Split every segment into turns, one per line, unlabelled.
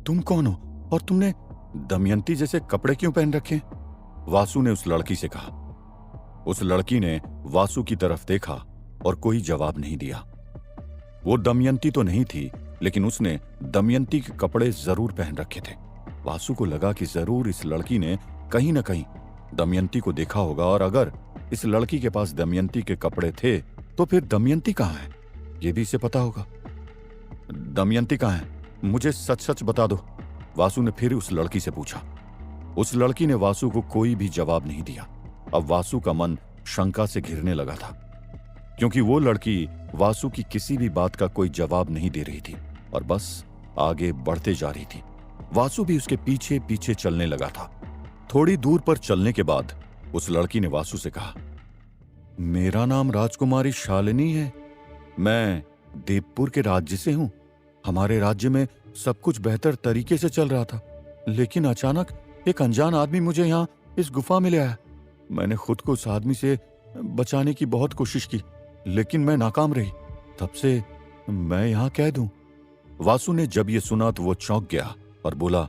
तुम कौन हो और तुमने दमयंती जैसे कपड़े क्यों पहन रखे? वासु ने उस लड़की से कहा। उस लड़की ने वासु की तरफ देखा और कोई जवाब नहीं दिया। वो दमयंती तो नहीं थी, लेकिन उसने दमयंती के कपड़े जरूर पहन रखे थे। वासु को लगा कि जरूर इस लड़की ने कहीं न कहीं दमयंती को देखा होगा, और अगर इस लड़की के पास दमयंती के कपड़े थे तो फिर दमयंती कहाँ है, ये भी इसे पता होगा। दमयंती कहाँ है, मुझे सच सच बता दो, वासु ने फिर उस लड़की से पूछा। उस लड़की ने वासु को कोई भी जवाब नहीं दिया। अब वासु का मन शंका से घिरने लगा था, क्योंकि वो लड़की वासु की किसी भी बात का कोई जवाब नहीं दे रही थी और बस आगे बढ़ते जा रही थी। वासु भी उसके पीछे पीछे चलने लगा था। थोड़ी दूर पर चलने के बाद उस लड़की ने वासु से कहा, मेरा नाम राजकुमारी शालिनी है। मैं देवपुर के राज्य से हूं। हमारे राज्य में सब कुछ बेहतर तरीके से चल रहा था, लेकिन अचानक एक अनजान आदमी मुझे यहाँ इस गुफा में ले आया। मैंने खुद को उस आदमी से बचाने की बहुत कोशिश की, लेकिन मैं नाकाम रही। तब से मैं यहाँ कैद हूं। वासु ने जब ये सुना तो वो चौंक गया और बोला,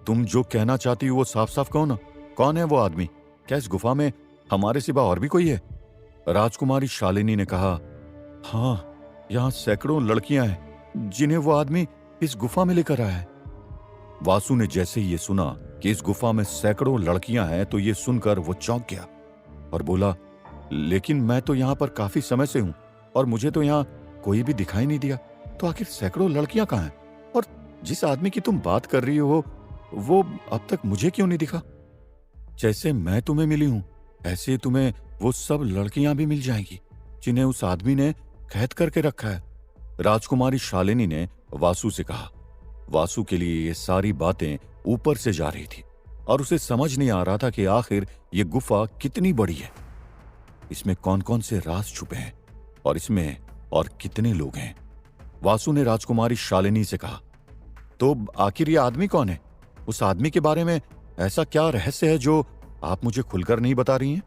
तुम जो कहना चाहती हो वो साफ साफ कहो ना। कौन है वो आदमी? क्या इस गुफा में हमारे सिवा और भी कोई है? राजकुमारी शालिनी ने कहा, हाँ, यहाँ सैकड़ों लड़कियां हैं जिन्हें वो आदमी इस गुफा में लेकर आया है। वासु ने जैसे ही ये सुना कि इस गुफा में सैकड़ों लड़कियां हैं तो ये सुनकर वो चौंक गया और बोला, लेकिन मैं तो यहाँ पर काफी समय से हूं और मुझे तो यहाँ कोई भी दिखाई नहीं दिया, तो आखिर सैकड़ों लड़कियां कहाँ हैं? और जिस आदमी की तुम बात कर रही हो वो अब तक मुझे क्यों नहीं दिखा? जैसे मैं तुम्हें मिली हूं ऐसे तुम्हें वो सब लड़कियां भी मिल जाएंगी जिन्हें उस आदमी ने कैद करके रखा है। राजकुमारी शालिनी ने वासु से कहा। वासु के लिए ये सारी बातें ऊपर से जा रही थी और उसे समझ नहीं आ रहा था कि आखिर ये गुफा कितनी बड़ी है, इसमें कौन कौन से राज छुपे हैं और इसमें और कितने लोग हैं। वासु ने राजकुमारी शालिनी से कहा, तो आखिर ये आदमी कौन है? उस आदमी के बारे में ऐसा क्या रहस्य है जो आप मुझे खुलकर नहीं बता रही हैं?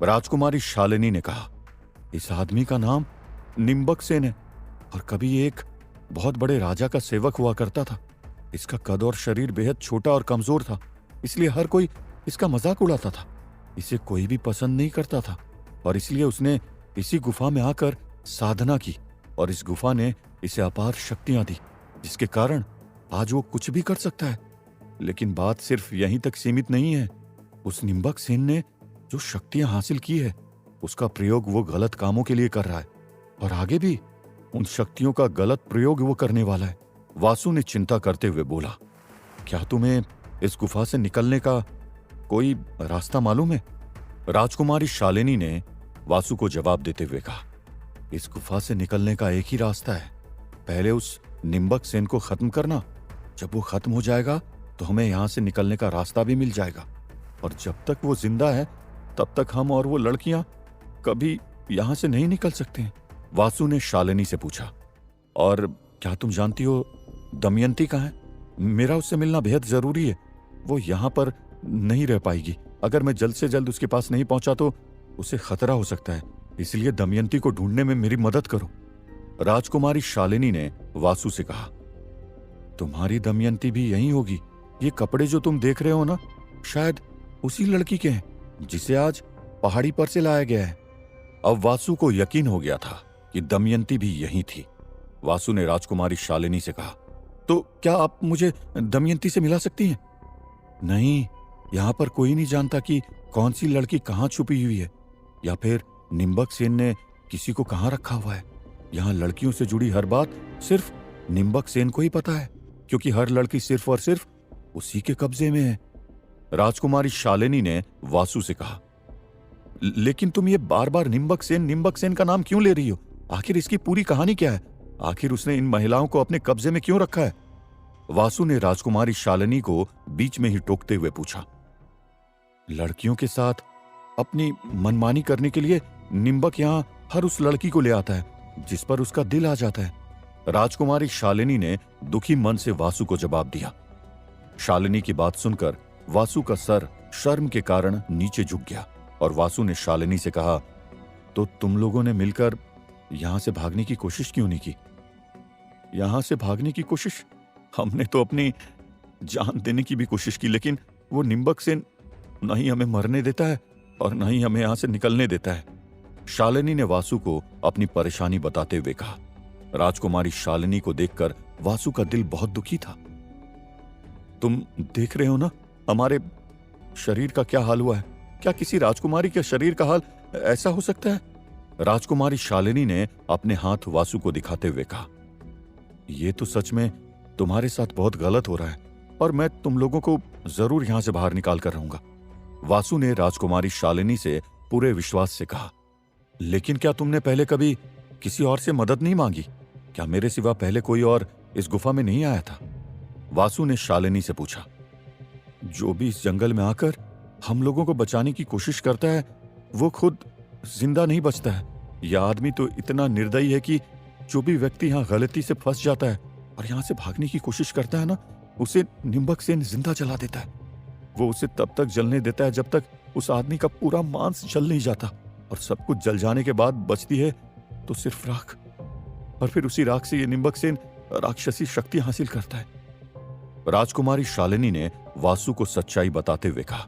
राजकुमारी शालिनी ने कहा, इस आदमी का नाम निम्बक सेन है और कभी ये एक बहुत बड़े राजा का सेवक हुआ करता था। इसका कद और शरीर बेहद छोटा और कमजोर था, इसलिए हर कोई इसका मजाक उड़ाता था। इसे कोई भी पसंद नहीं करता था और इसलिए उसने इसी गुफा में आकर साधना की और इस गुफा ने इसे अपार शक्तियां दी, जिसके कारण आज वो कुछ भी कर सकता है। लेकिन बात सिर्फ यहीं तक सीमित नहीं है। उस निम्बक सेन ने जो शक्तियां हासिल की है उसका प्रयोग वो गलत कामों के लिए कर रहा है और आगे भी उन शक्तियों का गलत प्रयोग वो करने वाला है। वासु ने चिंता करते हुए बोला, क्या तुम्हें इस गुफा से निकलने का कोई रास्ता मालूम है? राजकुमारी शालिनी ने वासु को जवाब देते हुए कहा, इस गुफा से निकलने का एक ही रास्ता है। पहले उस निम्बक सेन को खत्म करना, जब वो खत्म हो जाएगा तो हमें यहां से निकलने का रास्ता भी मिल जाएगा और जब तक वो जिंदा है तब तक हम और वो लड़कियां कभी यहां से नहीं निकल सकते हैं। वासु ने शालिनी से पूछा, और क्या तुम जानती हो दमयंती कहाँ है? मेरा उससे मिलना बेहद जरूरी है। वो यहां पर नहीं रह पाएगी। अगर मैं जल्द से जल्द उसके पास नहीं पहुंचा तो उसे खतरा हो सकता है, इसलिए दमयंती को ढूंढने में मेरी मदद करो। राजकुमारी शालिनी ने वासु से कहा, तुम्हारी दमयंती भी यहीं होगी। ये कपड़े जो तुम देख रहे हो ना, शायद उसी लड़की के हैं जिसे आज पहाड़ी पर से लाया गया है। अब वासु को यकीन हो गया था कि दमयंती भी यहीं थी। वासु ने राजकुमारी शालिनी से कहा, तो क्या आप मुझे दमयंती से मिला सकती हैं? नहीं, यहां पर कोई नहीं जानता कि कौन सी लड़की कहां छुपी हुई है या फिर निम्बक सेन ने किसी को कहां रखा हुआ है। यहां लड़कियों से जुड़ी हर बात सिर्फ निम्बक सेन को ही पता है, क्योंकि हर लड़की सिर्फ और सिर्फ उसी के कब्जे में है। राजकुमारी शालिनी ने वासु से कहा, लेकिन तुम ये बार बार निम्बक सेन का नाम क्यों ले रही हो? आखिर इसकी पूरी कहानी क्या है? आखिर उसने इन महिलाओं को अपने कब्जे में क्यों रखा है? वासु ने राजकुमारी शालिनी को बीच में ही टोकते हुए पूछा। लड़कियों के साथ अपनी मनमानी करने के लिए निम्बक यहां हर उस लड़की को ले आता है जिस पर उसका दिल आ जाता है। राजकुमारी शालिनी ने दुखी मन से वासु को जवाब दिया। शालिनी की बात सुनकर वासु का सर शर्म के कारण नीचे झुक गया और वासु ने शालिनी से कहा, तो तुम लोगों ने मिलकर यहां से भागने की कोशिश क्यों नहीं की? यहां से भागने की कोशिश? हमने तो अपनी जान देने की भी कोशिश की, लेकिन वो निम्बक सेन न ही हमें मरने देता है और न ही हमें यहां से निकलने देता है। शालिनी ने वासु को अपनी परेशानी बताते हुए कहा। राजकुमारी शालिनी को देखकर वासु का दिल बहुत दुखी था। तुम देख रहे हो ना हमारे शरीर का क्या हाल हुआ है। क्या किसी राजकुमारी के शरीर का हाल ऐसा हो सकता है? राजकुमारी शालिनी ने अपने हाथ वासु को दिखाते हुए कहा, यह तो सच में तुम्हारे साथ बहुत गलत हो रहा है और मैं तुम लोगों को जरूर यहां से बाहर निकाल कर रहूंगा। वासु ने राजकुमारी शालिनी से पूरे विश्वास से कहा, लेकिन क्या तुमने पहले कभी किसी और से मदद नहीं मांगी? क्या मेरे सिवा पहले कोई और इस गुफा में नहीं आया था? वासु ने शालिनी से पूछा। जो भी इस जंगल में आकर हम लोगों को बचाने की कोशिश करता है वो खुद जिंदा नहीं बचता है। यह आदमी तो इतना निर्दयी है कि जो भी व्यक्ति यहां गलती से फंस जाता है और यहां से भागने की कोशिश करता है ना, उसे निम्बक सेन जिंदा जला देता है। वो उसे तब तक जलने देता है जब तक उस आदमी का पूरा मांस जल नहीं जाता, और सब कुछ जल जाने के बाद बचती है तो सिर्फ राख, और फिर उसी राख से ये निम्बक सेन राक्षसी शक्ति हासिल करता है। राजकुमारी शालिनी ने वासु को सच्चाई बताते हुए कहा।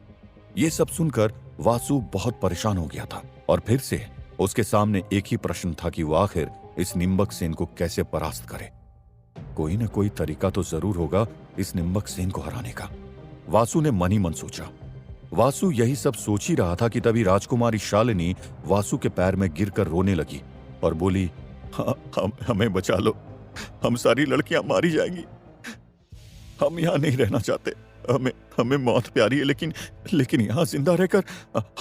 यह सब सुनकर वासु बहुत परेशान हो गया था और फिर से उसके सामने एक ही प्रश्न था कि वो आखिर इस निम्बक सेन को कैसे परास्त करे। कोई न कोई तरीका तो जरूर होगा इस निम्बक सेन को हराने का, वासु ने मन ही मन सोचा। वासु यही सब सोच ही रहा था कि तभी राजकुमारी शालिनी वासु के पैर में गिरकर रोने लगी और बोली, हमें बचा लो, हम सारी लड़कियां मारी जाएंगी। हम यहां नहीं रहना चाहते, हमें मौत प्यारी है, लेकिन यहां जिंदा रहकर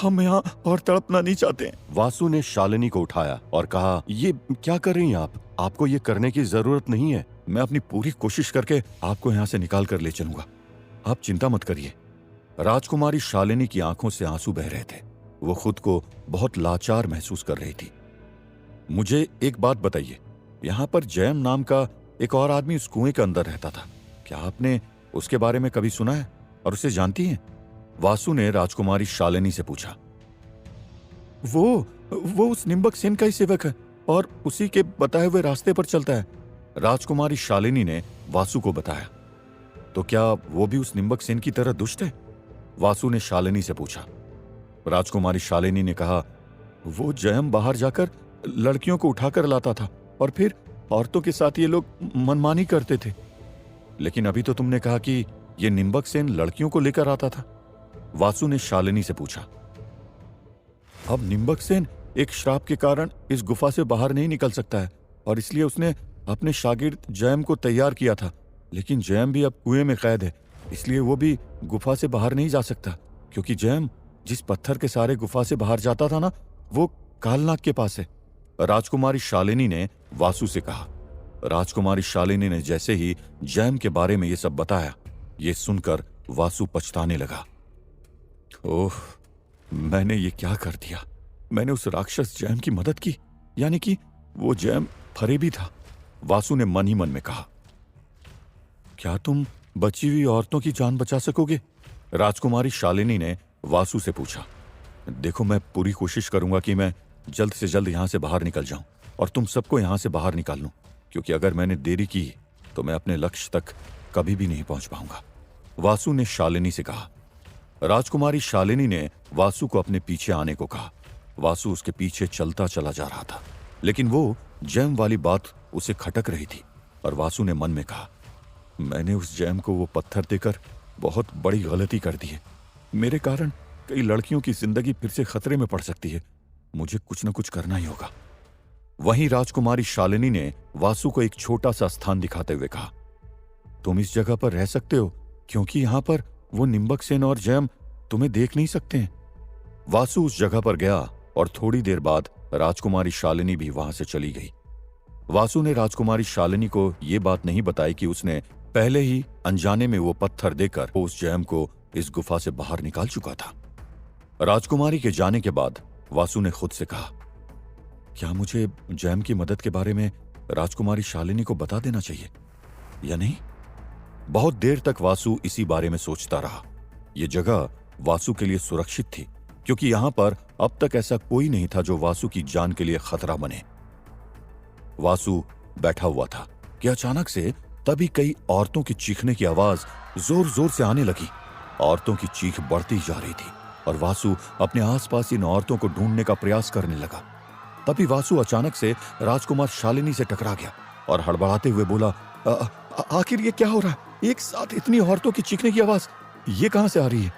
हम यहां और तड़पना नहीं चाहते। वासु ने शालिनी को उठाया और कहा, ये क्या कर रही हैं आप? आपको ये करने की जरूरत नहीं है। मैं अपनी पूरी कोशिश करके आपको यहां से निकाल कर ले चलूंगा, आप चिंता मत करिए। राजकुमारी शालिनी की आंखों से आंसू बह रहे थे। वो खुद को बहुत लाचार महसूस कर रही थी। मुझे एक बात बताइए, यहां पर जयम नाम का एक और आदमी उस कुएं के अंदर रहता था, क्या आपने उसके बारे में कभी सुना है और उसे जानती हैं? वासु ने राजकुमारी शालिनी से पूछा। वो उस निम्बक सेन का ही सेवक है और उसी के बताए हुए रास्ते पर चलता है, राजकुमारी शालिनी ने वासु को बताया। तो क्या वो भी उस निम्बक सेन की तरह दुष्ट है? वासु ने शालिनी से पूछा। राजकुमारी शालिनी ने कहा, वो जयम बाहर जाकर लड़कियों को उठाकर लाता था और फिर औरतों के साथ ये लोग मनमानी करते थे। लेकिन अभी तो तुमने कहा कि ये निम्बक सेन लड़कियों को लेकर आता था, वासु ने शालिनी से पूछा। अब निम्बक सेन एक श्राप के कारण इस गुफा से बाहर नहीं निकल सकता है और इसलिए उसने अपने शागिर्द जयम को तैयार किया था, लेकिन जयम भी अब कुएं में कैद है, इसलिए वो भी गुफा से बाहर नहीं जा सकता, क्योंकि जयम जिस पत्थर के सहारे गुफा से बाहर जाता था ना, वो कालनाग के पास है, राजकुमारी शालिनी ने वासु से कहा। राजकुमारी शालिनी ने जैसे ही जयम के बारे में ये सब बताया, ये सुनकर वासु पछताने लगा। ओह, मैंने ये क्या कर दिया? मैंने उस राक्षस जयम की मदद की, यानी कि वो जयम फरेबी था, वासु ने मन ही मन में कहा। क्या तुम बची हुई औरतों की जान बचा सकोगे? राजकुमारी शालिनी ने वासु से पूछा। देखो, मैं पूरी कोशिश करूंगा कि मैं जल्द से जल्द यहां से बाहर निकल जाऊं और तुम सबको यहां से बाहर निकाल लूं, क्योंकि अगर मैंने देरी की तो मैं अपने लक्ष्य तक कभी भी नहीं पहुंच पाऊंगा, वासु ने शालिनी से कहा। राजकुमारी शालिनी ने वासु को अपने पीछे आने को कहा। वासु उसके पीछे चलता चला जा रहा था, लेकिन वो जैम वाली बात उसे खटक रही थी और वासु ने मन में कहा, मैंने उस जैम को वो पत्थर देकर बहुत बड़ी गलती कर दी है। मेरे कारण कई लड़कियों की जिंदगी फिर से खतरे में पड़ सकती है, मुझे कुछ न कुछ करना ही होगा। वहीं राजकुमारी शालिनी ने वासु को एक छोटा सा स्थान दिखाते हुए कहा, तुम इस जगह पर रह सकते हो, क्योंकि यहां पर वो निम्बक सेन और जयम तुम्हें देख नहीं सकते हैं। वासु उस जगह पर गया और थोड़ी देर बाद राजकुमारी शालिनी भी वहां से चली गई। वासु ने राजकुमारी शालिनी को यह बात नहीं बताई कि उसने पहले ही अनजाने में वो पत्थर देकर उस जयम को इस गुफा से बाहर निकाल चुका था। राजकुमारी के जाने के बाद वासु ने खुद से कहा, क्या मुझे जैम की मदद के बारे में राजकुमारी शालिनी को बता देना चाहिए या नहीं? बहुत देर तक वासु इसी बारे में सोचता रहा। यह जगह वासु के लिए सुरक्षित थी, क्योंकि यहां पर अब तक ऐसा कोई नहीं था जो वासु की जान के लिए खतरा बने। वासु बैठा हुआ था कि अचानक से तभी कई औरतों की चीखने की आवाज जोर जोर से आने लगी। औरतों की चीख बढ़ती जा रही थी और वासु अपने आसपास इन औरतों को ढूंढने का प्रयास करने लगा। तभी वासु अचानक से राजकुमार शालिनी से टकरा गया और हड़बड़ाते हुए बोला, आखिर ये क्या हो रहा है? एक साथ इतनी औरतों की चीखने की आवाज ये कहां से आ रही है?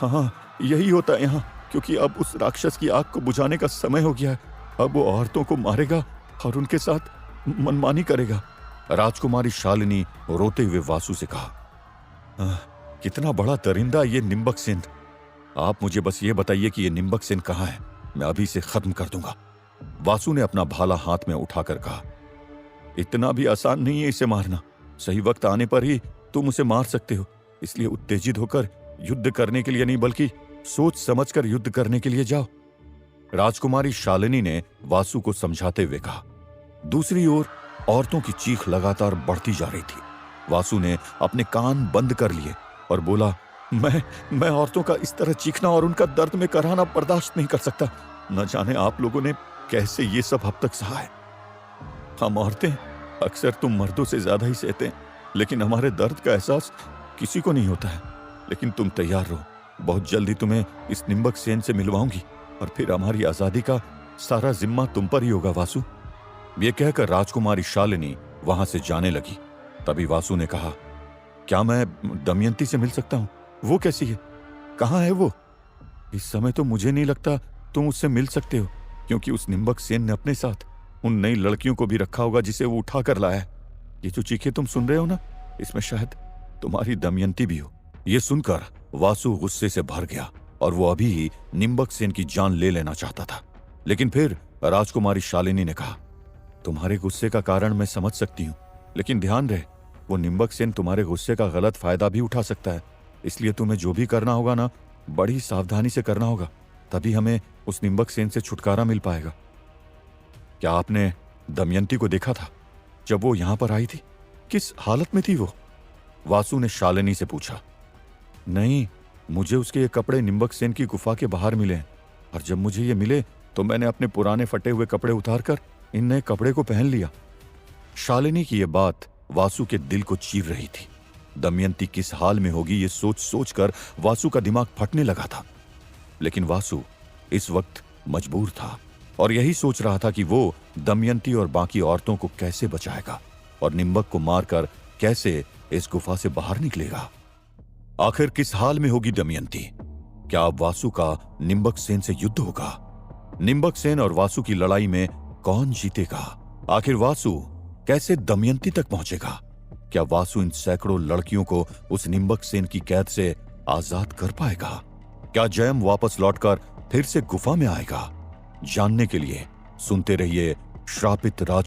हाँ, यही होता है यहाँ, क्योंकि अब उस राक्षस की आग को बुझाने का समय हो गया है। अब वो औरतों को मारेगा और उनके साथ मनमानी करेगा। राजकुमारी शालिनी रोते हुए वासु से कहा, कितना बड़ा दरिंदा ये निम्बक सेन। आप मुझे बस ये बताइए कि ये निम्बक सेन कहाँ है, मैं अभी इसे खत्म कर दूंगा। वासु ने अपना भाला हाथ में उठाकर कहा, इतना भी आसान नहीं है इसे मारना। सही वक्त आने पर ही तुम उसे मार सकते हो, इसलिए उत्तेजित होकर युद्ध करने के लिए नहीं बल्कि सोच समझकर युद्ध करने के लिए जाओ। राजकुमारी शालिनी ने वासु को समझाते हुए कहा। दूसरी ओर औरतों की चीख लगातार बढ़ती जा रही थी। वासु ने अपने कान बंद कर लिए और बोला, मैं औरतों का इस तरह चीखना और उनका दर्द में कराहना बर्दाश्त नहीं कर सकता। न जाने आप लोगों ने कैसे ये सब अब तक सहा है। हम औरतें अक्सर तुम मर्दों से ज्यादा ही सहते हैं, लेकिन हमारे दर्द का एहसास किसी को नहीं होता है। लेकिन तुम तैयार रहो, बहुत जल्दी तुम्हें इस निम्बक सेन से मिलवाऊंगी और फिर हमारी आजादी का सारा जिम्मा तुम पर ही होगा वासु। ये कहकर राजकुमारी शालिनी वहां से जाने लगी। तभी वासु ने कहा, क्या मैं दमयंती से मिल सकता हूं? वो कैसी है? कहां है वो? इस समय तो मुझे नहीं लगता तुम उससे मिल सकते हो, क्योंकि उस निम्बक सेन ने अपने साथ उन नई लड़कियों को भी रखा होगा जिसे वो उठा कर लाया है। ये जो चीखें तुम सुन रहे हो ना, इसमें शायद तुम्हारी दमयंती भी हो। ये सुनकर वासु गुस्से से भर गया और वो अभी ही निम्बक सेन की जान ले लेना चाहता था। लेकिन फिर राजकुमारी शालिनी ने कहा, तुम्हारे गुस्से का कारण मैं समझ सकती हूँ, लेकिन ध्यान रहे वो निम्बक सेन तुम्हारे गुस्से का गलत फायदा भी उठा सकता है। इसलिए तुम्हें जो भी करना होगा ना, बड़ी सावधानी से करना होगा, तभी हमें उस निम्बक सेन से छुटकारा मिल पाएगा। क्या आपने दमयंती को देखा था जब वो यहां पर आई थी? किस हालत में थी वो? वासु ने शालिनी से पूछा। नहीं, मुझे उसके ये कपड़े निम्बक सेन की गुफा के बाहर मिले हैं, और जब मुझे ये मिले तो मैंने अपने पुराने फटे हुए कपड़े उतारकर इन नए कपड़े को पहन लिया। शालिनी की यह बात वासु के दिल को चीर रही थी। दमयंती किस हाल में होगी ये सोच सोचकर वासु का दिमाग फटने लगा था। लेकिन वासु इस वक्त मजबूर था और यही सोच रहा था कि वो दमयंती और बाकी औरतों को कैसे बचाएगा और निम्बक को मारकर कैसे इस गुफा से बाहर निकलेगा। आखिर किस हाल में होगी दमयंती? क्या अब वासु का निम्बक सेन से युद्ध होगा? निम्बक सेन और वासु की लड़ाई में कौन जीतेगा? आखिर वासु कैसे दमयंती तक पहुंचेगा? क्या वासु इन सैकड़ों लड़कियों को उस निम्बक सेन की कैद से आजाद कर पाएगा? क्या जयम वापस लौटकर फिर से गुफा में आएगा? जानने के लिए सुनते रहिए श्रापित राज।